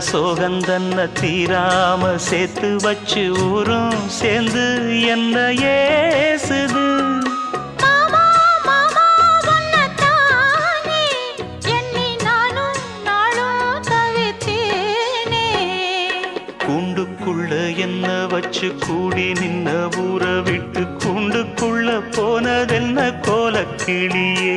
சோகந்தன்ன தீராம சேர்த்து வச்சு ஊரும் சேர்ந்து என்ன ஏசுது. மாமா மாமா உன்னத்தானே எண்ணி நானும் நாளும் தவித்தேனே. கூண்டுக்குள்ள என்ன வச்சு கூடி நின்ன ஊரை விட்டு கூண்டுக்குள்ள போனதென்ன கோலக்கிளியே.